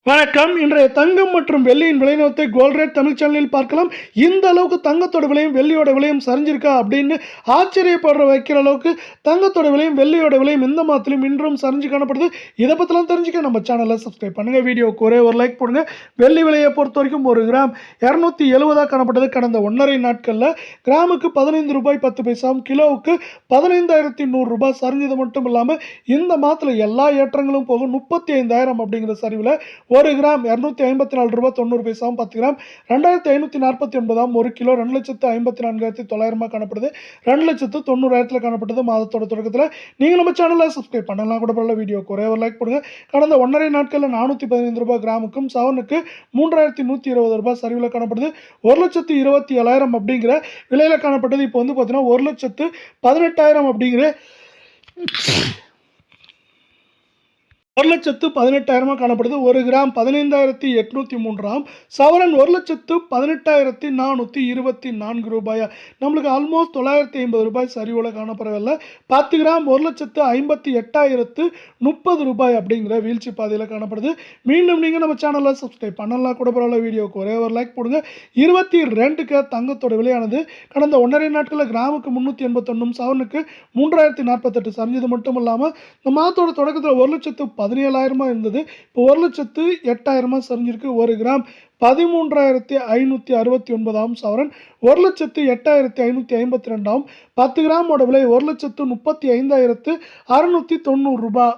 வணக்கம். இன்றைய தங்கம் மற்றும் வெள்ளியின் விலை நிலவரத்தை கோல்ட் ரேட் தமிழ் சேனலில் பார்க்கலாம். இந்த அளவுக்கு தங்கத்தோட விலையும் வெள்ளியோட விலையும் சரிஞ்சிருக்கா அப்படின்னு ஆச்சரியப்படுற வைக்கிற அளவுக்கு தங்கத்தோட விலையும் வெள்ளியோட விலையும் இந்த மாதத்திலும் இன்றும் சரிஞ்சு காணப்படுது. இதை பற்றிலாம் தெரிஞ்சுக்க நம்ம சேனலை சப்ஸ்கிரைப் பண்ணுங்க. வீடியோக்கு ஒரே ஒரு லைக் போடுங்க. வெள்ளி விலையை பொறுத்த வரைக்கும் ஒரு கிராம் 270 காணப்பட்டது. கடந்த 1.5 நாட்களில் கிராமுக்கு 15 ரூபாய் 10 பைசாவும் கிலோவுக்கு 15,100 ரூபாய் சரிஞ்சது மட்டும் இல்லாமல் இந்த மாதத்தில் எல்லா ஏற்றங்களும் போகும் 35,000 அப்படிங்கிற சரிவில் ஒரு கிராம் 254 ரூபாய் 90 பைசாவும் 10 கிராம் 2,549 ஒரு கிலோ 2,54,900 காணப்படுது. 2,90,000 காணப்பட்டது மாதத்தோட தொடக்கத்தில். நீங்கள் நம்ம சேனலை சப்ஸ்கிரைப் பண்ணலாம் கூட பரவாயில்ல. வீடியோக்கு ஒரே ஒரு லைக் போடுங்க. கடந்த 1.5 நாட்களில் 415 ரூபாய் கிராமுக்கும் சவனுக்கு 3,120 ரூபாய் சரிவில் காணப்படுது. 1,27,000 அப்படிங்கிற விலையில் காணப்பட்டது. இப்போ வந்து பார்த்தீங்கன்னா 1,18,000 அப்படிங்கிற 1,18,000 காணப்படுது. ஒரு கிராம் 15,803 சவரன் 1,18,424 ரூபாயா. நம்மளுக்கு ஆல்மோஸ்ட் 950 ரூபாய் சரிவோல காணப்படவில்லை. 10 கிராம் 1,58,030 ரூபாய் அப்படிங்கிற வீழ்ச்சி பாதையில் காணப்படுது. மீண்டும் நீங்கள் நம்ம சேனலை சப்ஸ்கிரைப் பண்ணலாம் கூட பரவாயில்ல. வீடியோக்கு ஒரே ஒரு லைக் போடுங்க. 22 தங்கத்தோட விலையானது கடந்த 1.5 நாட்களில் கிராமுக்கு 381 சவனுக்கு 3,048 சரிஞ்சது மட்டும் இல்லாமல் இந்த மாதத்தோட தொடக்கத்தில் 1,17,000 இருந்தது. இப்போ 1,08,000 சரிஞ்சிருக்கு. ஒரு கிராம் 13,569 சவரன் 1,08,552 10 கிராமோட விலை 1,35,690 ரூபாய்